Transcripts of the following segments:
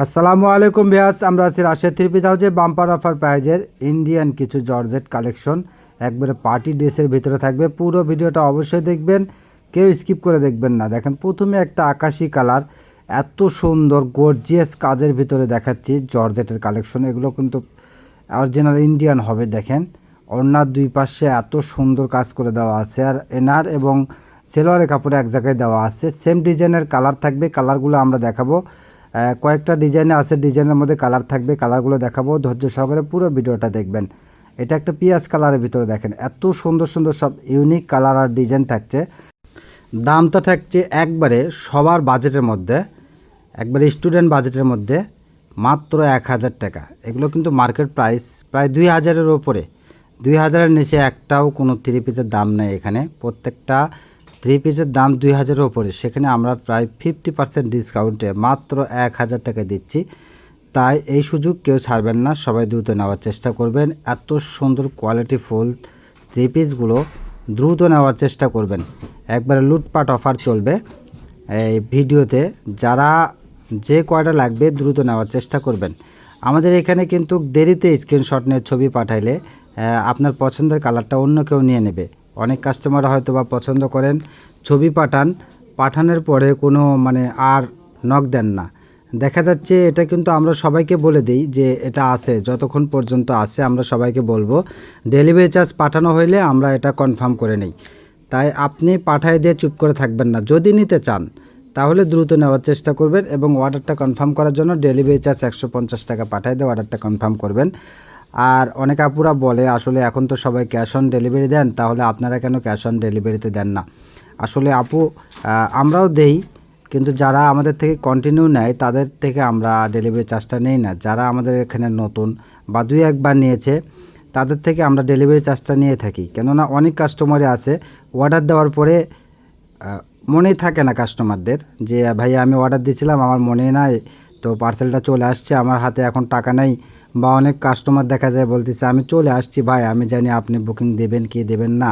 আসসালামু আলাইকুম ভিউয়ার্স, আমরা আছি রাজশাহী থ্রি পিস হাউসে বাম্পার অফার প্রাইজের ইন্ডিয়ান কিছু জর্জেট কালেকশন একবারে পার্টি ড্রেসের ভিতরে থাকবে। পুরো ভিডিওটা অবশ্যই দেখবেন, কেউ স্কিপ করে দেখবেন না। দেখেন প্রথমে একটা আকাশি কালার, এত সুন্দর গর্জিয়াস কাজের ভিতরে দেখাচ্ছি জর্জেটের কালেকশন। এগুলো কিন্তু অরিজিনাল ইন্ডিয়ান হবে। দেখেন ওড়নার দুই পাশে এত সুন্দর কাজ করে দেওয়া আছে, আর এনার এবং সেলোয়ারের কাপড়ে এক জায়গায় দেওয়া আছে। সেম ডিজাইনের কালার থাকবে, কালারগুলো আমরা দেখাবো। কয়েকটা ডিজাইনে আছে, ডিজাইনের মধ্যে কালার থাকবে, কালারগুলো দেখাবো। ধৈর্য সহকারে পুরো ভিডিওটা দেখবেন। এটা একটা পিঁয়াজ কালারের ভিতরে দেখেন এত সুন্দর সুন্দর সব ইউনিক কালার আর ডিজাইন থাকছে। দামটা থাকছে একবারে সবার বাজেটের মধ্যে, একবারে স্টুডেন্ট বাজেটের মধ্যে, মাত্র 1000 টাকা। এগুলো কিন্তু মার্কেট প্রাইস প্রায় 2000-এর ওপরে। 2000-এর নিচে একটাও কোনো থ্রি পিসের দাম নেই এখানে। প্রত্যেকটা থ্রি পিসের দাম 2000-এর ওপরে, সেখানে আমরা প্রায় 50% ডিসকাউন্টে মাত্র 1000 টাকা দিচ্ছি। তাই এই সুযোগ কেউ ছাড়বেন না, সবাই দ্রুত নেওয়ার চেষ্টা করবেন। এত সুন্দর কোয়ালিটি ফুল থ্রি পিসগুলো দ্রুত নেওয়ার চেষ্টা করবেন। একবারে লুটপাট অফার চলবে এই ভিডিওতে। যারা যে কয়টা লাগবে দ্রুত নেওয়ার চেষ্টা করবেন। আমাদের এখানে কিন্তু দেরিতে স্ক্রিনশট নিয়ে ছবি পাঠাইলে আপনার পছন্দের কালারটা অন্য কেউ নিয়ে নেবে। অনেক কাস্টমার হয়তো বা পছন্দ করেন, ছবি পাঠানোর পরে কোনো আর নক দেন না। দেখা যাচ্ছে এটা কিন্তু আমরা সবাইকে বলে দিই যে এটা আছে, যতক্ষণ পর্যন্ত আছে আমরা সবাইকে বলবো। ডেলিভারি চার্জ পাঠানো হইলে আমরা এটা কনফার্ম করে নিই। তাই আপনি পাঠায় দিয়ে চুপ করে থাকবেন না। যদি নিতে চান তাহলে দ্রুত নেওয়ার চেষ্টা করবেন, এবং অর্ডারটা কনফার্ম করার জন্য ডেলিভারি চার্জ 150 টাকা পাঠায় দিয়ে অর্ডারটা কনফার্ম করবেন। আর অনেক আপুরা বলে আসলে এখন তো সবাই ক্যাশ অন ডেলিভারি দেন, তাহলে আপনারা কেন ক্যাশ অন ডেলিভারিতে দেন না? আসলে আপু, আমরাও দেই, কিন্তু যারা আমাদের থেকে কন্টিনিউ নেয় তাদের থেকে আমরা ডেলিভারি চার্জটা নেই না। যারা আমাদের এখানে নতুন বা দুই একবার নিয়েছে তাদের থেকে আমরা ডেলিভারি চার্জটা নিয়ে থাকি। কেননা অনেক কাস্টমারই আছে অর্ডার দেওয়ার পরে মনেই থাকে না কাস্টমারদের যে ভাইয়া আমি অর্ডার দিয়েছিলাম, আমার মনে নাই, তো পার্সেলটা চলে আসছে, আমার হাতে এখন টাকা নেই। বা অনেক কাস্টমার দেখা যায় বলতেছে আমি চলে আসছি ভাই, আমি জানি আপনি বুকিং দেবেন কি দেবেন না।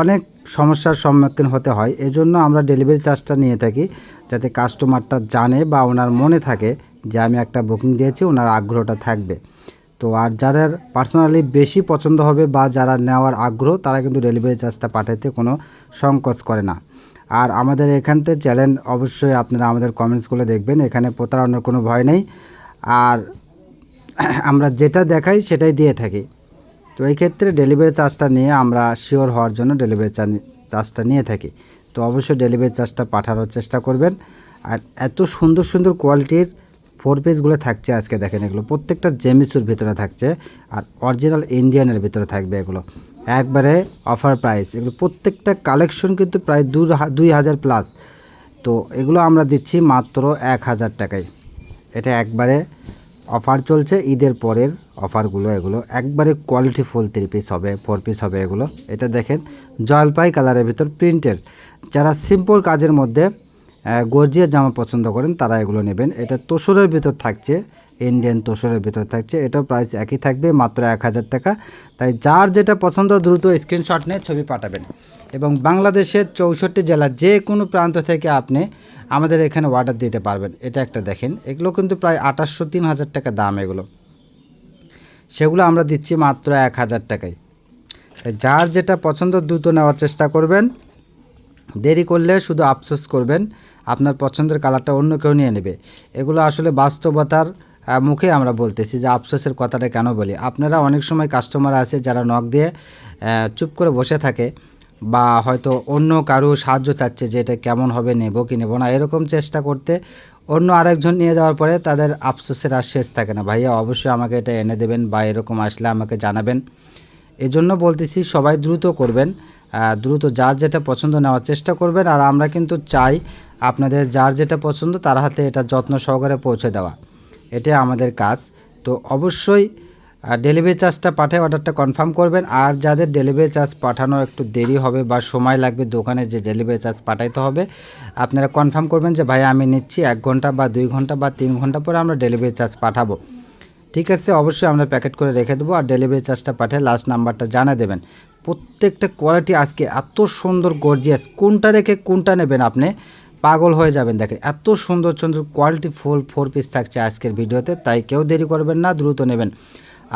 অনেক সমস্যার সম্মুখীন হতে হয়। এজন্য আমরা ডেলিভারি চার্জটা নিয়ে থাকি, যাতে কাস্টমারটা জানে বা ওনার মনে থাকে যে আমি একটা বুকিং দিয়েছি, ওনার আগ্রহটা থাকবে। তো আর যাদের পার্সোনালি বেশি পছন্দ হবে বা যারা নেওয়ার আগ্রহ, তারা কিন্তু ডেলিভারি চার্জটা পাঠাতে কোনো সংকোচ করে না। আর আমাদের এখানতে চ্যানেল অবশ্যই আপনারা আমাদের কমেন্টসগুলো দেখবেন, এখানে প্রতারণার কোনো ভয় নেই। আর আমরা যেটা দেখাই সেটাই দিয়ে থাকি। তো এই ক্ষেত্রে ডেলিভারি চার্জটা নিয়ে আমরা শিওর হওয়ার জন্য ডেলিভারি চার্জটা নিয়ে থাকি। তো অবশ্যই ডেলিভারি চার্জটা পাঠানোর চেষ্টা করবেন। আর এত সুন্দর সুন্দর কোয়ালিটির ফোর পিসগুলো থাকছে আজকে দেখেন। এগুলো প্রত্যেকটা জেমিসুর ভিতরে থাকছে, আর অরিজিনাল ইন্ডিয়ানের ভিতরে থাকবে। এগুলো একবারে অফার প্রাইস। এগুলো প্রত্যেকটা কালেকশন কিন্তু প্রায় 2000 প্লাস। তো এগুলো আমরা দিচ্ছি মাত্র 1000 টাকায়। এটা একবারে অফার চলছে, ঈদের পরের অফারগুলো। এগুলো একবারে কোয়ালিটি ফুল থ্রি পিস হবে, ফোর পিস হবে এগুলো। এটা দেখেন জলপাই কালারের ভিতর প্রিন্টের। যারা সিম্পল কাজের মধ্যে গর্জিয়াস জামা পছন্দ করেন তারা এগুলো নেবেন। এটা তোসরের ভিতর থাকছে, ইন্ডিয়ান তোসরের ভিতর থাকছে। এটাও প্রাইস একই থাকবে, মাত্র 1000 টাকা। তাই যার যেটা পছন্দ দ্রুত স্ক্রিনশট নিয়ে ছবি পাঠাবেন। এবং বাংলাদেশের 64 জেলার যে কোনো প্রান্ত থেকে আপনি আমাদের এখানে অর্ডার দিতে পারবেন। এটা একটা দেখেন, এগুলো কিন্তু প্রায় 2800-3000 টাকা দাম। এগুলো সেগুলো আমরা দিচ্ছি মাত্র 1000 টাকায়। যার যেটা পছন্দ দ্রুত নেওয়ার চেষ্টা করবেন। দেরি করলে শুধু আফসোস করবেন, আপনার পছন্দের কালারটা অন্য কেউ নিয়ে নেবে। এগুলো আসলে বাস্তবতার মুখে আমরা বলতেছি যে আফসোসের কথাটা কেন বলি। আপনারা অনেক সময় কাস্টমার আছে যারা নক দিয়ে চুপ করে বসে থাকে, বা হয়তো অন্য কারো সাহায্য চাচ্ছে যে এটা কেমন হবে, নেব কি নেব না, এরকম চেষ্টা করতে অন্য আরেকজন নিয়ে যাওয়ার পরে তাদের আফসোসের আর শেষ থাকে না। ভাইয়া অবশ্যই আমাকে এটা এনে দেবেন, বা এরকম আসলে আমাকে জানাবেন। এজন্য বলতেছি সবাই দ্রুত করবেন, দ্রুত যার যেটা পছন্দ নেওয়ার চেষ্টা করবেন। আর আমরা কিন্তু চাই আপনাদের যার যেটা পছন্দ তার হাতে এটা যত্ন সহকারে পৌঁছে দেওয়া, এটাই আমাদের কাজ। তো অবশ্যই ডেলিভারি চার্জটা পাঠিয়ে অর্ডারটা কনফার্ম করবেন। আর যাদের ডেলিভারি চার্জ পাঠানো একটু দেরি হবে বা সময় লাগবে, দোকানে যে ডেলিভারি চার্জ পাঠাইতে হবে, আপনারা কনফার্ম করবেন যে ভাই আমি নিচ্ছি 1 ঘন্টা বা 2 ঘন্টা বা 3 ঘন্টা পরে আমরা ডেলিভারি চার্জ পাঠাবো। ঠিক আছে, অবশ্যই আমরা প্যাকেট করে রেখে দেবো। আর ডেলিভারি চার্জটা পাঠিয়ে লাস্ট নাম্বারটা জানিয়ে দেবেন। প্রত্যেকটা কোয়ালিটি আজকে এত সুন্দর গর্জিয়াস, কোনটা রেখে কোনটা নেবেন আপনি পাগল হয়ে যাবেন। দেখেন এত সুন্দর সুন্দর কোয়ালিটি ফুল 4 পিস থাকছে আজকের ভিডিওতে, তাই কেউ দেরি করবেন না, দ্রুত নেবেন।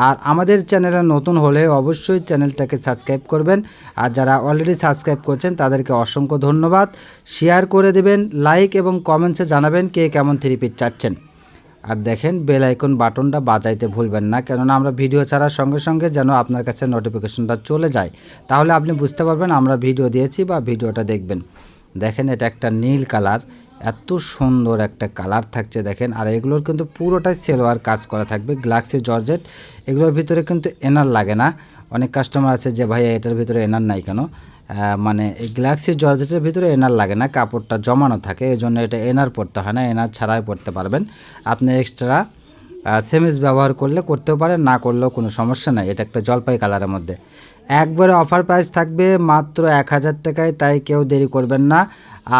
আর আমাদের চ্যানেলে নতুন হলে অবশ্যই চ্যানেলটাকে সাবস্ক্রাইব করবেন, আর যারা অলরেডি সাবস্ক্রাইব করছেন তাদেরকে অসংখ্য ধন্যবাদ। শেয়ার করে দেবেন, লাইক এবং কমেন্টসে জানাবেন কে কেমন 3 পিস চাচ্ছেন। আর দেখেন বেল আইকন বাটনটা বাজাইতে ভুলবেন না, কেননা আমরা ভিডিও ছাড়ার সঙ্গে সঙ্গে যেন আপনার কাছে নোটিফিকেশনটা চলে যায়, তাহলে আপনি বুঝতে পারবেন আমরা ভিডিও দিয়েছি বা ভিডিওটা দেখবেন। দেখেন এটা একটা নীল কালার, এত সুন্দর একটা কালার থাকছে দেখেন। আর এগুলোর কিন্তু পুরোটাই সেলোয়ার কাজ করা থাকবে, গ্লাক্সি জর্জেট। এগুলোর ভিতরে কিন্তু এনার লাগে না। অনেক কাস্টমার আছে যে ভাই এটার ভিতরে এনার নাই কেন, মানে এই গ্লাক্সি জর্জেটের ভিতরে এনার লাগে না, কাপড়টা জমানো থাকে, এই জন্য এটা এনার পরতে হয় না, এনার ছাড়াই পরতে পারবেন। আপনি এক্সট্রা সেমিজ ব্যবহার করলে করতেও পারেন, না করলেও কোনো সমস্যা নাই। এটা একটা জলপাই কালারের মধ্যে একবারে অফার প্রাইস থাকবে মাত্র 1000 টাকায়, তাই কেউ দেরি করবেন না।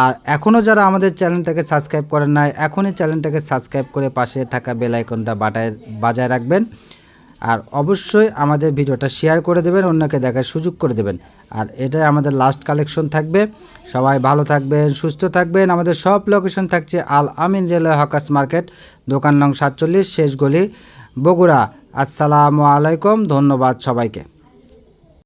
আর এখনও যারা আমাদের চ্যানেলটাকে সাবস্ক্রাইব করেন না, এখনই চ্যানেলটাকে সাবস্ক্রাইব করে পাশে থাকা বেল আইকনটা বাজায় রাখবেন। আর অবশ্যই আমাদের ভিডিওটা শেয়ার করে দেবেন, অন্যকে দেখার সুযোগ করে দেবেন। আর এটাই আমাদের লাস্ট কালেকশন থাকবে। সবাই ভালো থাকবেন, সুস্থ থাকবেন। আমাদের সব লোকেশন থাকছে আল আমিন রেলওয়ে হকার্স মার্কেট, দোকান নং 47, শেষ গলি, বগুড়া। আসসালামু আলাইকুম, ধন্যবাদ সবাইকে।